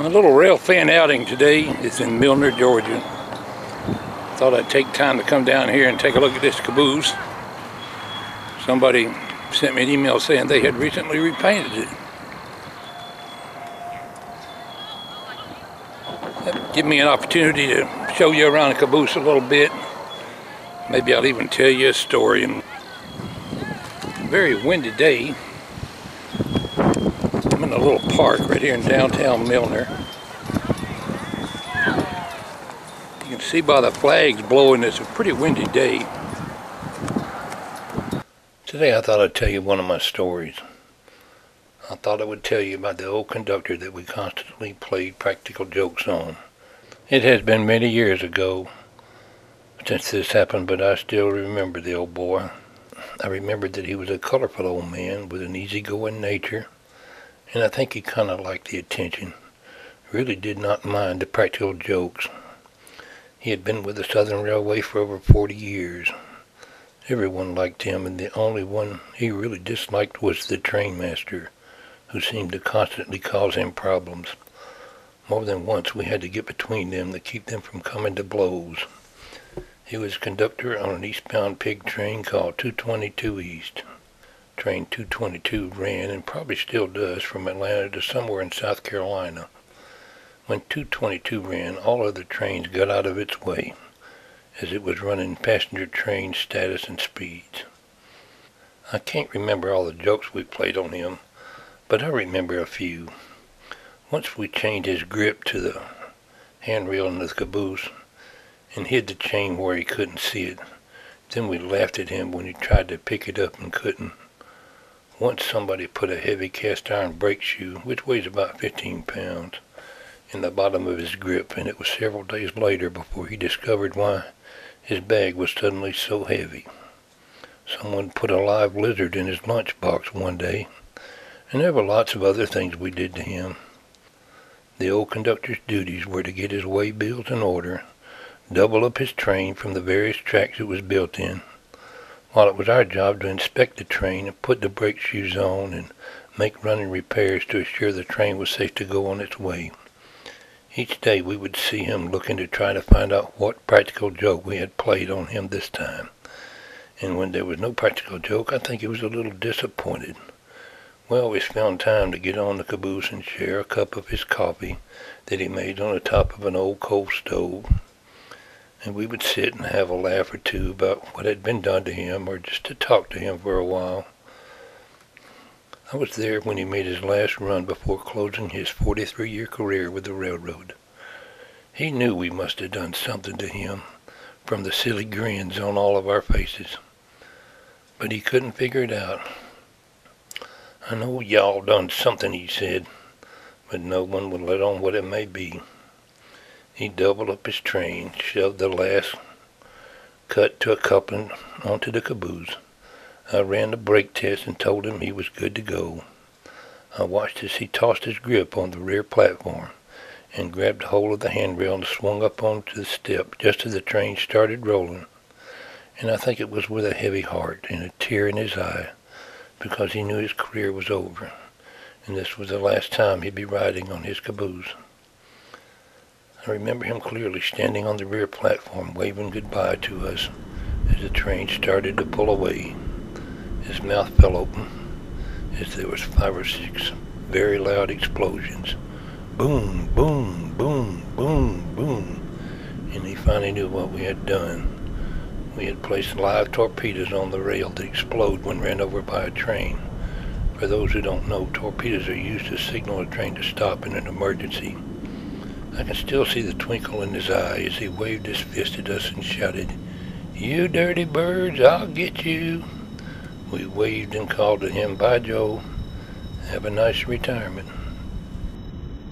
My little rail fan outing today is in Milner, Georgia. Thought I'd take time to come down here and take a look at this caboose. Somebody sent me an email saying they had recently repainted it. That give me an opportunity to show you around the caboose a little bit. Maybe I'll even tell you a story. And a very windy day. I'm in a little park right here in downtown Milner. You can see by the flags blowing, it's a pretty windy day. Today I thought I'd tell you one of my stories. I thought I would tell you about the old conductor that we constantly played practical jokes on. It has been many years ago since this happened, but I still remember the old boy. I remembered that he was a colorful old man with an easygoing nature, and I think he kind of liked the attention. Really did not mind the practical jokes. He had been with the Southern Railway for over 40 years. Everyone liked him, and the only one he really disliked was the train master, who seemed to constantly cause him problems. More than once we had to get between them to keep them from coming to blows. He was conductor on an eastbound pig train called 222 East. Train 222 ran, and probably still does, from Atlanta to somewhere in South Carolina. When 222 ran, all other trains got out of its way, as it was running passenger train status and speeds. I can't remember all the jokes we played on him, but I remember a few. Once we chained his grip to the handrail in the caboose and hid the chain where he couldn't see it. Then we laughed at him when he tried to pick it up and couldn't. Once somebody put a heavy cast iron brake shoe, which weighs about 15 pounds, in the bottom of his grip, and it was several days later before he discovered why his bag was suddenly so heavy. Someone put a live lizard in his lunchbox one day, and there were lots of other things we did to him. The old conductor's duties were to get his way bills in order, double up his train from the various tracks it was built in, while it was our job to inspect the train and put the brake shoes on and make running repairs to assure the train was safe to go on its way. Each day we would see him looking to try to find out what practical joke we had played on him this time. And when there was no practical joke, I think he was a little disappointed. We always found time to get on the caboose and share a cup of his coffee that he made on the top of an old coal stove. And we would sit and have a laugh or two about what had been done to him, or just to talk to him for a while. I was there when he made his last run before closing his 43-year career with the railroad. He knew we must have done something to him, from the silly grins on all of our faces. But he couldn't figure it out. "I know y'all done something," he said, "but no one would let on what it may be." He doubled up his train, shoved the last cut to a coupling onto the caboose. I ran the brake test and told him he was good to go. I watched as he tossed his grip on the rear platform and grabbed hold of the handrail and swung up onto the step just as the train started rolling. And I think it was with a heavy heart and a tear in his eye, because he knew his career was over, and this was the last time he'd be riding on his caboose. I remember him clearly standing on the rear platform waving goodbye to us as the train started to pull away. His mouth fell open as there was 5 or 6 very loud explosions. Boom, boom, boom, boom, boom. And he finally knew what we had done. We had placed live torpedoes on the rail that explode when ran over by a train. For those who don't know, torpedoes are used to signal a train to stop in an emergency. I can still see the twinkle in his eye as he waved his fist at us and shouted, "You dirty birds, I'll get you." We waved and called to him, "Bye, Joe. Have a nice retirement."